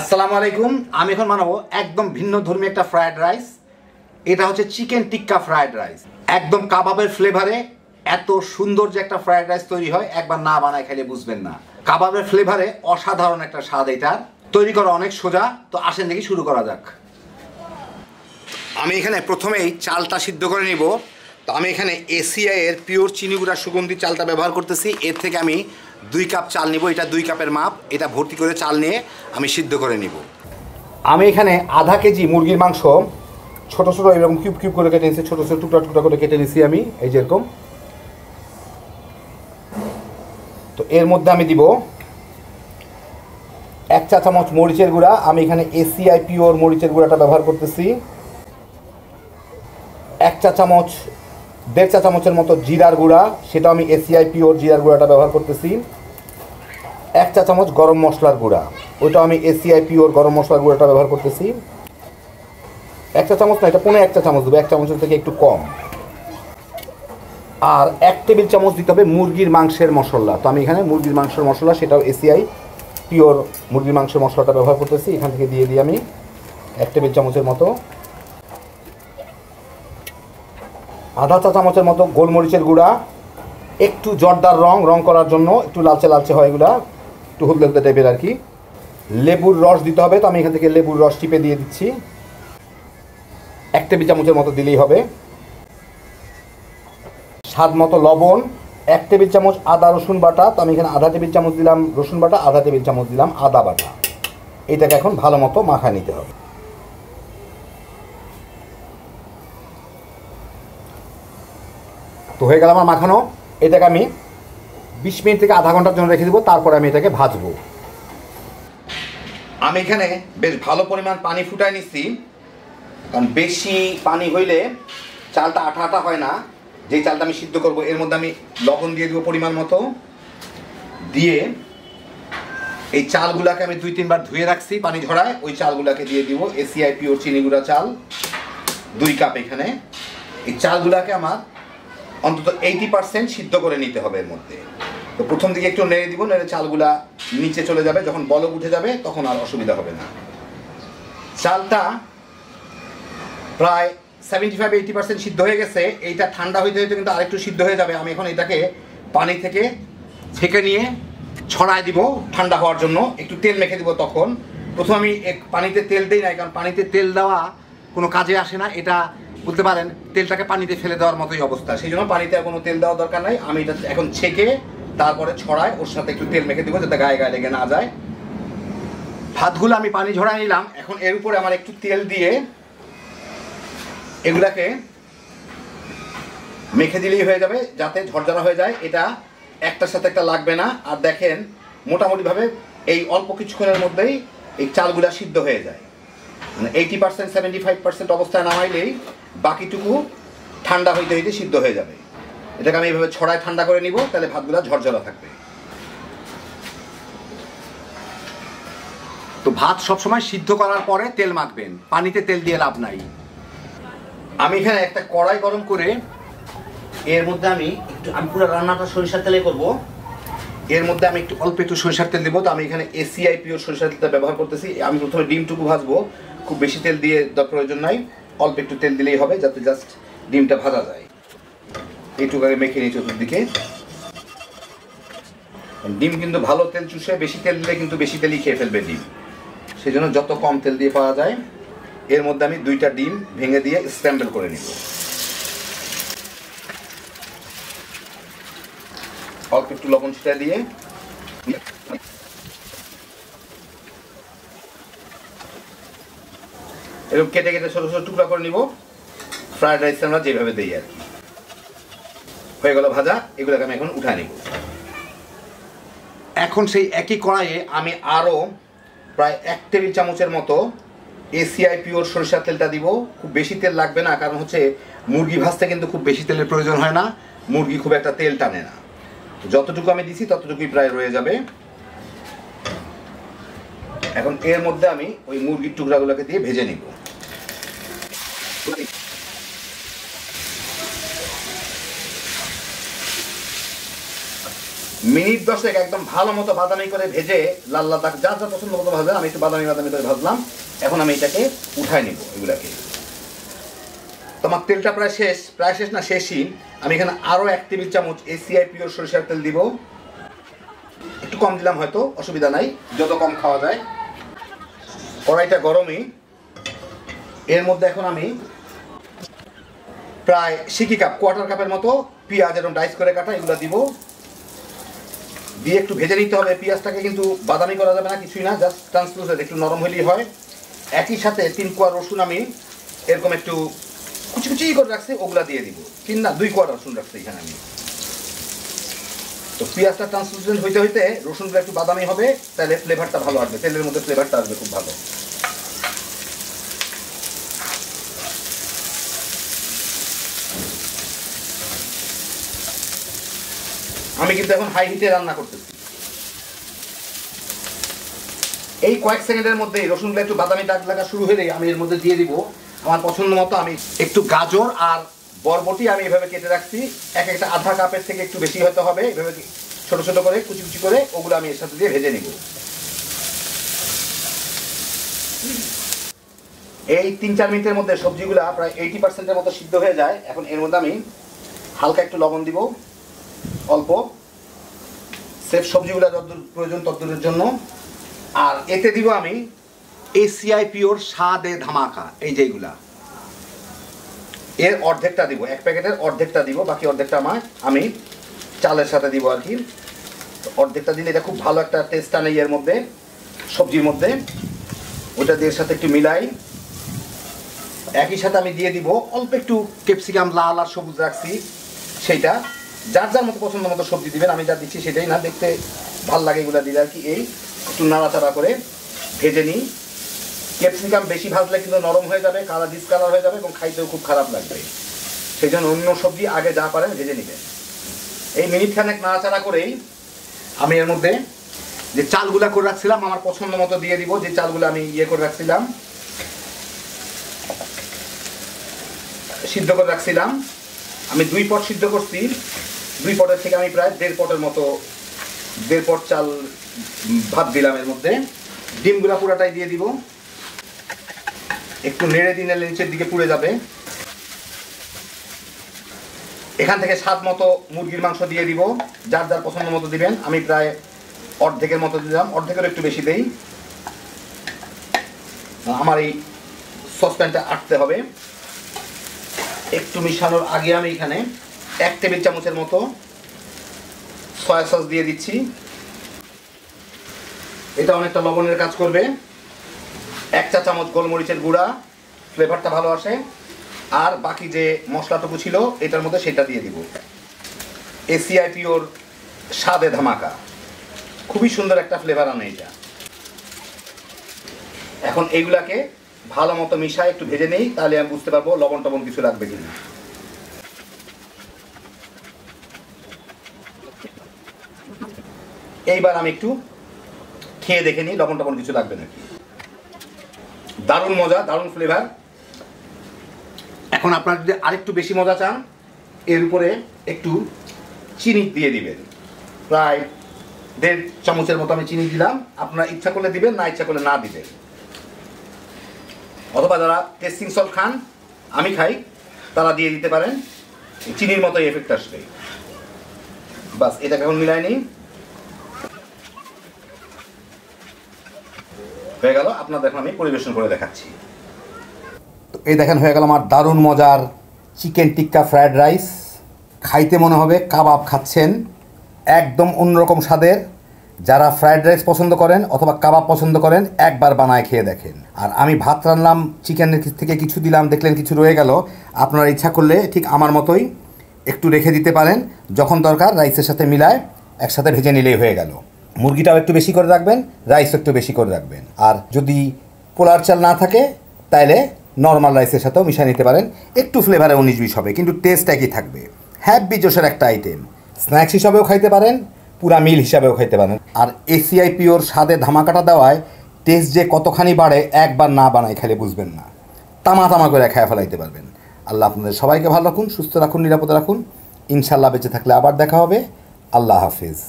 আসসালামু আলাইকুম। আমি এখন বানাবো একদম ভিন্ন ধর্মী একটা ফ্রাইড রাইস। এটা হচ্ছে চিকেন টিক্কা ফ্রাইড রাইস। একদম কাবাবের ফ্লেভারে এত সুন্দর যে একটা ফ্রাইড রাইস তৈরি হয়, একবার না বানায় খেলে বুঝবেন না। কাবাবের ফ্লেভারে অসাধারণ একটা স্বাদ। এটার তৈরি করা অনেক সোজা। তো আসেন দেখি শুরু করা যাক। আমি এখানে প্রথমেই চালটা সিদ্ধ করে নিব। তো আমি এখানে এসিআই এর পিওর চিনি গুঁড়া সুগন্ধি চালটা ব্যবহার করতেছি। এর থেকে আমি 2 কাপ চাল নিব। এটা 2 কাপের মাপ। এটা ভর্তি করে চাল নিয়ে আমি সিদ্ধ করে নিব। আমি এখানে আধা কেজি মুরগির মাংস ছোটো ছোটো এরকম কিউব কিউব করে কেটে নিচ্ছি, ছোটো ছোটো টুকরা টুকরা করে কেটে নিচ্ছি আমি, এই যেরকম। তো এর মধ্যে আমি দিব 1 চা চামচ মরিচের গুঁড়া। আমি এখানে এসিআই পিওর মরিচের গুঁড়াটা ব্যবহার করতেছি। 1 চা চামচ 1.5 চা চামচের মতো জিরার গুঁড়া, সেটাও আমি এসিআই পিওর জিরার গুঁড়াটা ব্যবহার করতেছি। 1 চা চামচ গরম মশলার গুঁড়া, ওইটাও আমি এসিআই পিওর গরম মশলার গুঁড়াটা ব্যবহার করতেছি। 1 চা চামচ না, এটা 1.5 চা চামচ দেবো, 1 চামচের থেকে একটু কম। আর 1 টেবিল চামচ দিতে হবে মুরগির মাংসের মশলা। তো আমি এখানে মুরগির মাংসের মশলা, সেটাও এসিআই পিওর মুরগির মাংসের মশলাটা ব্যবহার করতেছি। এখান থেকে দিয়ে দিই আমি 1 টেবিল চামচের মতো। আধা চা চামচের মতো গোলমরিচের গুঁড়া, একটু জর্দার রং করার জন্য, একটু লালচে লালচে হয় এগুলা, একটু হলদে টাইপের আর কি। লেবুর রস দিতে হবে। তো আমি এখান থেকে লেবুর রস টিপে দিয়ে দিচ্ছি। 1 টেবিল চামচের মতো দিলেই হবে। স্বাদ মতো লবণ, 1 টেবিল চামচ আদা রসুন বাটা। তো আমি এখানে আধা টেবিল চামচ দিলাম রসুন বাটা, আধা টেবিল চামচ দিলাম আদা বাটা। এটাকে এখন ভালো মতো মাখায় নিতে হবে। তো হয়ে গেল আমার মাখানো। এটাকে আমি 20 মিনিট থেকে আধা ঘন্টার জন্য রেখে দেবো। তারপরে আমি এটাকে ভাজবো। আমি এখানে বেশ ভালো পরিমাণ পানি ফুটাই নিচ্ছি, কারণ বেশি পানি হইলে চালটা আঠা আঠা হয় না। যেই চালটা আমি সিদ্ধ করব, এর মধ্যে আমি লবণ দিয়ে দেবো পরিমাণ মতো। দিয়ে এই চালগুলাকে আমি 2-3 বার ধুয়ে রাখছি পানি ঝরায়, ওই চালগুলাকে দিয়ে দিব। এসিআই পিওর চিনি গুঁড়া চাল 2 কাপ। এখানে এই চালগুলাকে আমার অন্তত 80% সিদ্ধ করে নিতে হবে এর মধ্যে। তো প্রথম দিকে একটু নেড়ে দিব, নেড়ে চালগুলা নিচে চলে যাবে। যখন বলক উঠে যাবে তখন আর অসুবিধা হবে না। চালটা প্রায় 75-80% সিদ্ধ হয়ে গেছে। এইটা ঠান্ডা হইতে হইতে কিন্তু আরেকটু সিদ্ধ হয়ে যাবে। আমি এখন এটাকে পানি থেকে ছেঁকে নিয়ে ছড়ায় দিব ঠান্ডা হওয়ার জন্য। একটু তেল মেখে দিব। তখন প্রথম আমি পানিতে তেল দিই নাই, কারণ পানিতে তেল দেওয়া কোনো কাজে আসে না। এটা বলতে পারেন তেলটাকে পানিতে ফেলে দেওয়ার মতোই অবস্থা। সেই জন্য পানিতে আর কোনো তেল দেওয়ার দরকার নাই। আমি এটা এখন ছেঁকে তারপরে ছড়ায় ওর সাথে একটু তেল মেখে দিব, যাতে গায়ে গায়ে লেগে না যায়। ভাতগুলো আমি পানি ঝরাই নিলাম। এখন এর উপরে আমার একটু তেল দিয়ে এগুলাকে মেখে দিলেই হয়ে যাবে, যাতে ঝরঝরা হয়ে যায়। এটা একটার সাথে একটা লাগবে না। আর দেখেন মোটামুটিভাবে এই অল্প কিছুক্ষণের মধ্যেই এই চালগুলা সিদ্ধ হয়ে যায়। মানে 80% 75% অবস্থায় নামাইলেই বাকিটুকু ঠান্ডা হইতে হইতে সিদ্ধ হয়ে যাবে। এটাকে আমি এইভাবে ছড়ায় ঠান্ডা করে নিব, তাহলে ভাতগুলা ঝরঝরা থাকবে। তো ভাত সবসময় সিদ্ধ করার পরে তেল মাখবেন, পানিতে তেল দিয়ে লাভ নাই। আমি এখানে একটা কড়াই গরম করে এর মধ্যে আমি পুরো রান্নাটা সরিষার তেলে করব। এর মধ্যে আমি অল্প একটু সরিষার তেল দেবো। তো আমি এখানে এসিআই পিওর সরিষার তেলটা ব্যবহার করতেছি। আমি প্রথমে ডিমটুকু ভাজবো। খুব বেশি তেল দিয়ে দেওয়ার প্রয়োজন নাই, অল্প একটু তেল দিলেই হবে, যাতে জাস্ট ডিমটা ভাজা যায়। এইটুকু আগে মেখে নিই চতুর্দিকে। ডিম কিন্তু ভালো তেল চুষে, বেশি তেল দিলে কিন্তু বেশি তেলই খেয়ে ফেলবে ডিম। সেই জন্য যত কম তেল দিয়ে পাওয়া যায়। এর মধ্যে আমি 2টা ডিম ভেঙে দিয়ে স্ক্র্যাম্বল করে নিব। অল্প একটু লবণ ছিটা দিয়ে এরকম কেটে কেটে ছোট ছোট টুকরা করে নিব। ফ্রাইড রাইস আমরা যেভাবে দিই আর কি। হয়ে গেল ভাজা। এগুলোকে আমি এখন উঠায় নিব। এখন সেই একই কড়াইয়ে আমি আরও প্রায় 1 টেবিল চামচের মতো এসিআই পিওর সরিষার তেলটা দিব। খুব বেশি তেল লাগবে না, কারণ হচ্ছে মুরগি ভাজতে কিন্তু খুব বেশি তেলের প্রয়োজন হয় না। মুরগি খুব একটা তেল টানে না। যতটুকু আমি দিছি ততটুকুই প্রায় রয়ে যাবে। এখন এর মধ্যে আমি ওই মুরগির টুকরাগুলোকে দিয়ে ভেজে নিব। মিনিট 10 একদম ভালো মতো বাদামি করে ভেজে লাল লাল যা যা পছন্দ মতো ভাজবেন, আমি একটু বাদামি বাদামি করে ভাজলাম। এখন আমি এটাকে উঠাই নেব এগুলাকে। তোমার তেলটা প্রায় শেষ না শেষই। আমি এখানে আরও 1 টেবিল চামচ এসিআই পিওর সরিষার তেল দিব। একটু কম দিলাম, হয়তো অসুবিধা নাই, যত কম খাওয়া যায়। কড়াইটা গরমই। এর মধ্যে এখন আমি প্রায় সিকি কাপ, কোয়ার্টার কাপের মতো পেঁয়াজ এরকম ডাইস করে কাটা এগুলো দিব। দিয়ে একটু ভেজে নিতে হবে। পেঁয়াজটাকে কিন্তু বাদামি করা যাবে না, কিছুই না, জাস্ট ট্রান্সলুসেন্ট, একটু নরম হলেই হয়। একই সাথে 3 কোয়া রসুন আমি এরকম একটু কুচি কুচি করে রাখছি, ওগুলা দিয়ে দিব। 3 না 2 কোয়া রসুন রাখছি এখানে আমি। তো পেঁয়াজটা ট্রান্সলুসেন্ট হইতে হইতে রসুনগুলো একটু বাদামি হবে, তাহলে ফ্লেভারটা ভালো আসবে, তেলের মধ্যে ফ্লেভারটা আসবে খুব ভালো। আমি কিন্তু এখন হাই হিটে রান্না করতেছি। এই কয়েক সেকেন্ডের মধ্যে রসুনগুলো একটু বাদামি দাগ লাগা শুরু হলেই আমি এর মধ্যে দিয়ে দিব আমার পছন্দ মতো। আমি একটু গাজর আর বরবটি আমি এভাবে কেটে রাখছি, একটা আধা কাপের থেকে একটু বেশি হতে হবে, এভাবে ছোট ছোট করে কুচি কুচি করে ওগুলো আমি এর সাথে দিয়ে ভেজে নিব। এই 3-4 মিনিটের মধ্যে সবজিগুলো প্রায় 80% মতো সিদ্ধ হয়ে যায়। এখন এর মধ্যে আমি হালকা একটু লবণ দিব, অল্প, সেফ সবজিগুলো যতদূর প্রয়োজন ততদূরের জন্য। আর এতে দিব আমি এসিআই পিওর স্বাদে ধামাকা, এই যেগুলা এর অর্ধেকটা দিব, 1 প্যাকেটের অর্ধেকটা দিব, বাকি অর্ধেকটা আমি চালের সাথে দিব আর কি। অর্ধেকটা দিলে এটা খুব ভালো একটা টেস্ট আনে এর মধ্যে, সবজির মধ্যে। ওটা দিয়ে সাথে একটু মিলাই। একই সাথে আমি দিয়ে দিব অল্প একটু ক্যাপসিকাম, লাল আর সবুজ রাখছি, সেইটা যার যার মতো পছন্দ মতো সবজি দিবেন। আমি যা দিচ্ছি সেটাই না, দেখতে ভাল লাগে এগুলো দিলে আর কি। এই একটু নাড়াচাড়া করে ভেজে নিই। ক্যাপসিকাম বেশি ভাজলে কিন্তু নরম হয়ে যাবে, কালার ডিসকালার হয়ে যাবে এবং খাইতেও খুব খারাপ লাগবে। সেই জন্য অন্য সবজি আগে যা পারেন ভেজে নেবেন। এই মিনিট খানেক নাড়াচাড়া করেই আমি এর মধ্যে যে চালগুলা করে রাখছিলাম আমার পছন্দ মতো দিয়ে দিব। যে চালগুলো আমি করে রাখছিলাম, সিদ্ধ করে রাখছিলাম, আমি 2 পট সিদ্ধ করছি। 2 পটের থেকে আমি প্রায় 1.5 পটের মতো, 1.5 পট চাল ভাত দিলাম এর মধ্যে। ডিমগুলা পুরাটাই দিয়ে দিব। একটু নেড়ে দিলে নিচের দিকে পুড়ে যাবে। এখান থেকে স্বাদ মতো মুরগির মাংস দিয়ে দিব, যার যার পছন্দ মতো দিবেন। আমি প্রায় অর্ধেকের মতো দিলাম, অর্ধেকের একটু বেশি দেই। আমার এই সসপ্যানটা আটতে হবে। একটু মিশানোর আগে আমি এখানে 1 টেবিল চামচের মতো সয়া সস দিয়ে দিচ্ছি। এটা অনেকটা লবণের কাজ করবে। 1 চা চামচ গোলমরিচের গুঁড়া, ফ্লেভারটা ভালো আসে। আর বাকি যে মশলাটুকু ছিল এটার মধ্যে সেটা দিয়ে দিব। এসিআই পিওর স্বাদে ধামাকা, খুবই সুন্দর একটা ফ্লেভার আনে এটা। এখন এইগুলাকে ভালো মতো মিশায় একটু ভেজে নেই, তাহলে আমি বুঝতে পারবো লবণ টবণ কিছু লাগবে কিনা। এইবার আমি একটু খেয়ে দেখে নিই লবণ টবণ কিছু লাগবে নাকি। দারুণ মজা, দারুণ ফ্লেভার। এখন আপনারা যদি আরেকটু বেশি মজা চান, এর উপরে একটু চিনি দিয়ে দিবেন। প্রায় 1.5 চামচের মতো আমি চিনি দিলাম। আপনারা ইচ্ছা করলে দিবেন, না ইচ্ছা করলে না দিবেন। অথবা যারা টেস্টিং সল্ট খান, আমি খাই, তারা দিয়ে দিতে পারেন। চিনির মতোই এফেক্ট আসবে। বাস, এটাকে এখন মিলাই নিই। হয়ে গেল। আপনাদের এখন আমি পরিবেশন করে দেখাচ্ছি। তো এই দেখেন, হয়ে গেল আমার দারুণ মজার চিকেন টিক্কা ফ্রায়েড রাইস। খাইতে মনে হবে কাবাব খাচ্ছেন, একদম অন্যরকম স্বাদের। যারা ফ্রায়েড রাইস পছন্দ করেন অথবা কাবাব পছন্দ করেন, একবার বানায় খেয়ে দেখেন। আর আমি ভাত রান্নাম, চিকেনের থেকে কিছু দিলাম, দেখলেন কিছু রয়ে গেল। আপনারা ইচ্ছা করলে ঠিক আমার মতোই একটু রেখে দিতে পারেন, যখন দরকার রাইসের সাথে মিলায় একসাথে ভেজে নিলেই হয়ে গেল। মুরগিটাও একটু বেশি করে রাখবেন, রাইসও একটু বেশি করে রাখবেন। আর যদি পোলার চাল না থাকে তাহলে নর্মাল রাইসের সাথেও মিশিয়ে নিতে পারেন। একটু ফ্লেভারে 19-20 হবে, কিন্তু টেস্ট একই থাকবে। হ্যাপি জোশের একটা আইটেম। স্ন্যাক্স হিসাবেও খাইতে পারেন, পুরা মিল হিসাবেও খাইতে পারেন। আর এসিআই পিওর স্বাদে ধামাকাটা দেওয়ায় টেস্ট যে কতখানি বাড়ে, একবার না বানাই খেলে বুঝবেন না। তামা তামা করে খেয়ে ফেলাইতে পারবেন। আল্লাহ আপনাদের সবাইকে ভালো রাখুন, সুস্থ রাখুন, নিরাপদে রাখুন। ইনশাল্লাহ বেঁচে থাকলে আবার দেখা হবে। আল্লাহ হাফিজ।